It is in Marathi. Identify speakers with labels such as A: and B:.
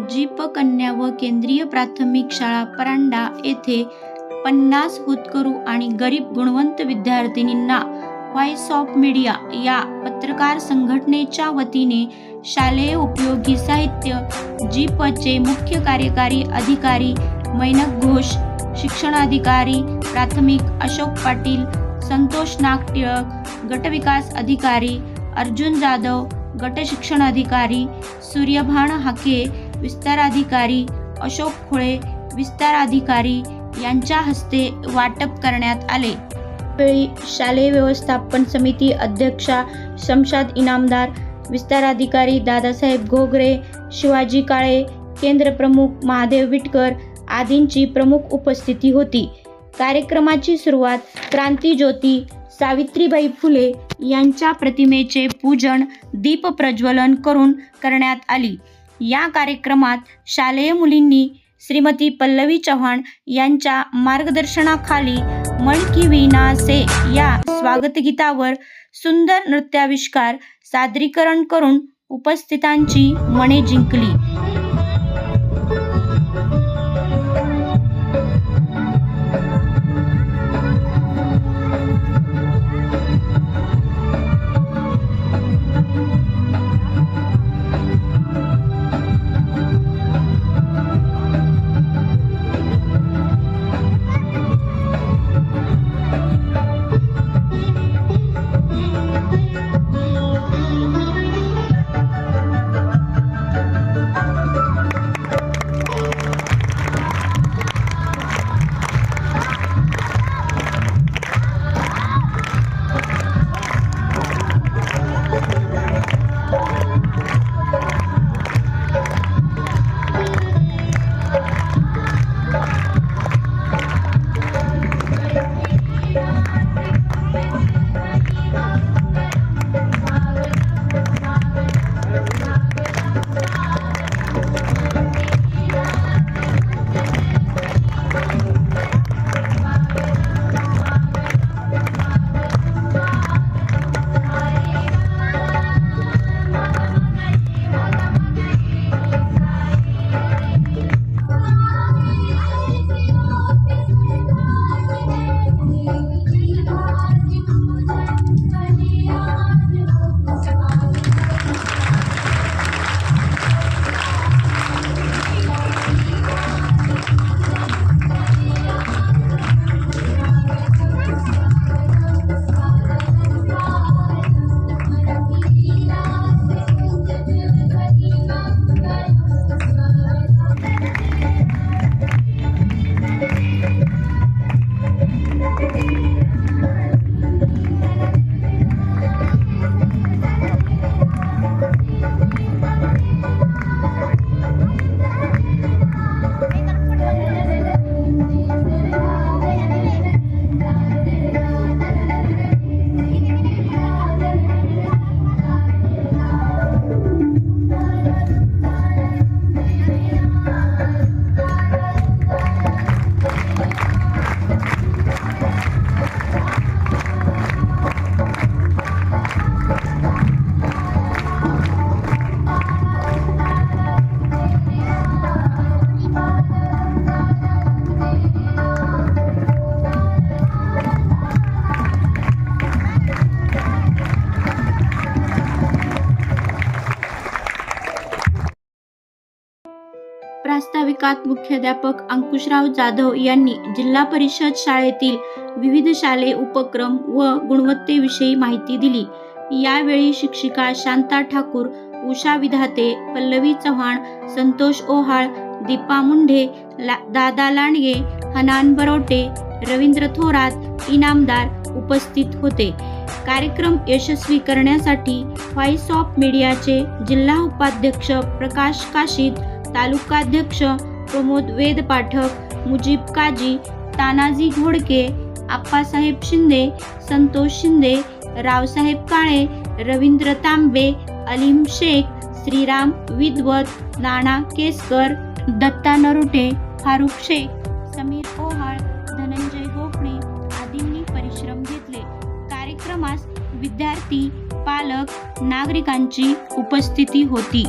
A: जीप कन्या व केंद्रीय प्राथमिक शाळा परांडा येथे 50 होतकरू आणि गरीब गुणवंत विद्यार्थिनींना व्हॉइस ऑफ मीडिया या पत्रकार संघटनेच्या वतीने शालेय उपयोगी साहित्य जीपचे मुख्य कार्यकारी अधिकारी मैनक घोष, शिक्षणाधिकारी प्राथमिक अशोक पाटील, संतोष नाग टिळक, गटविकास अधिकारी अर्जुन जाधव, गट शिक्षणाधिकारी सूर्यभान हाके, विस्ताराधिकारी अशोक खुळे, विस्ताराधिकारी यांच्या हस्ते वाटप करण्यात आले। यावेळी शालेय व्यवस्थापन समिती अध्यक्षा शमशाद इनामदार, विस्ताराधिकारी दादासाहेब घोगरे, शिवाजी काळे, केंद्र प्रमुख महादेव विटकर आदींची प्रमुख उपस्थिती होती। कार्यक्रमाची सुरुवात क्रांतीज्योती सावित्रीबाई फुले यांच्या प्रतिमेचे पूजन, दीप प्रज्वलन करून करण्यात आली। या कार्यक्रमात शालेय मुलींनी श्रीमती पल्लवी चव्हाण यांच्या मार्गदर्शनाखाली मन की वीणा से या स्वागतगीतावर सुंदर नृत्याविष्कार सादरीकरण करून उपस्थितांची मने जिंकली। प्रास्ताविकात मुख्याध्यापक अंकुशराव जाधव यांनी जिल्हा परिषद शाळेतील विविध शालेय उपक्रम व गुणवत्तेविषयी माहिती दिली। यावेळी शिक्षिका शांता ठाकूर, उषा विधाते, पल्लवी चव्हाण, संतोष ओहाळ, दीपा मुंढे, दादा लांडगे, हनान बरोटे, रवींद्र थोरात इनामदार उपस्थित होते। कार्यक्रम यशस्वी करण्यासाठी व्हॉइस ऑफ मीडियाचे जिल्हा उपाध्यक्ष प्रकाश काशीद, तालुकाध्यक्ष प्रमोद वेद पाठक, मुजीब काजी, तानाजी घोडके, आप्पासाहेब शिंदे, संतोष शिंदे, रावसाहेब काळे, रवींद्र तांबे, अलीम शेख, श्रीराम विद्वत, नाना केसकर, दत्ता नरुटे, फारुख शेख, समीर ओहाळ, धनंजय गोखणे आदींनी परिश्रम घेतले। कार्यक्रमास विद्यार्थी, पालक, नागरिकांची उपस्थिती होती।